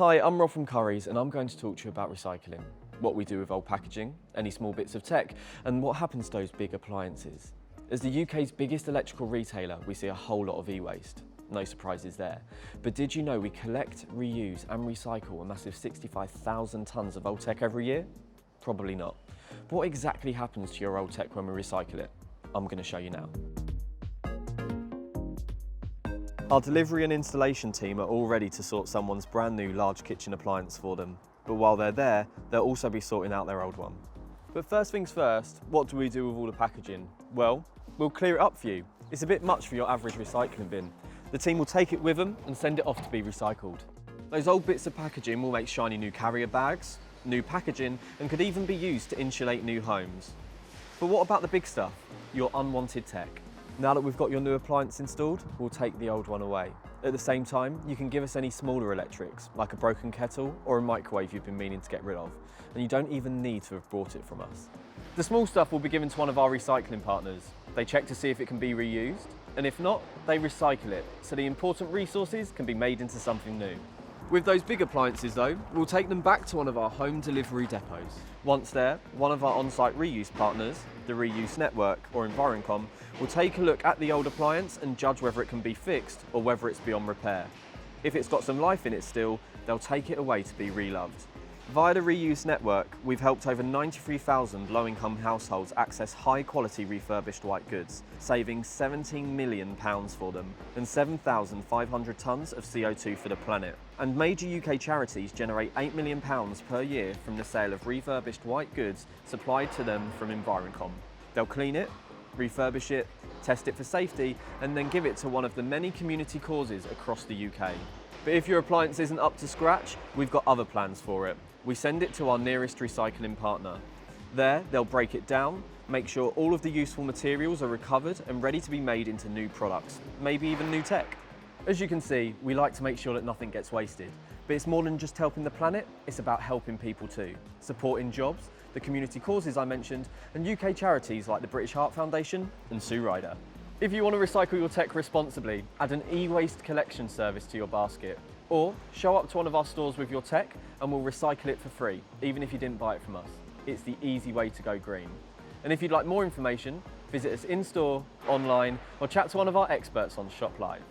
Hi, I'm Rob from Currys and I'm going to talk to you about recycling, what we do with old packaging, any small bits of tech, and what happens to those big appliances. As the UK's biggest electrical retailer, we see a whole lot of e-waste. No surprises there. But did you know we collect, reuse and recycle a massive 65,000 tonnes of old tech every year? Probably not. But what exactly happens to your old tech when we recycle it? I'm going to show you now. Our delivery and installation team are all ready to sort someone's brand new large kitchen appliance for them. But while they're there, they'll also be sorting out their old one. But first things first, what do we do with all the packaging? Well, we'll clear it up for you. It's a bit much for your average recycling bin. The team will take it with them and send it off to be recycled. Those old bits of packaging will make shiny new carrier bags, new packaging, and could even be used to insulate new homes. But what about the big stuff? Your unwanted tech. Now that we've got your new appliance installed, we'll take the old one away. At the same time, you can give us any smaller electrics, like a broken kettle or a microwave you've been meaning to get rid of, and you don't even need to have bought it from us. The small stuff will be given to one of our recycling partners. They check to see if it can be reused, and if not, they recycle it, so the important resources can be made into something new. With those big appliances though, we'll take them back to one of our home delivery depots. Once there, one of our on-site reuse partners, the Reuse Network or Environcom, will take a look at the old appliance and judge whether it can be fixed or whether it's beyond repair. If it's got some life in it still, they'll take it away to be reloved. Via the Reuse Network, we've helped over 93,000 low-income households access high-quality refurbished white goods, saving £17 million for them and 7,500 tonnes of CO2 for the planet. And major UK charities generate £8 million per year from the sale of refurbished white goods supplied to them from Environcom. They'll clean it, refurbish it, test it for safety, and then give it to one of the many community causes across the UK. But if your appliance isn't up to scratch, we've got other plans for it. We send it to our nearest recycling partner. There, they'll break it down, make sure all of the useful materials are recovered and ready to be made into new products, maybe even new tech. As you can see, we like to make sure that nothing gets wasted. But it's more than just helping the planet, it's about helping people too. Supporting jobs, the community causes I mentioned, and UK charities like the British Heart Foundation and Sue Ryder. If you want to recycle your tech responsibly, add an e-waste collection service to your basket. Or show up to one of our stores with your tech and we'll recycle it for free, even if you didn't buy it from us. It's the easy way to go green. And if you'd like more information, visit us in-store, online, or chat to one of our experts on Shop Live.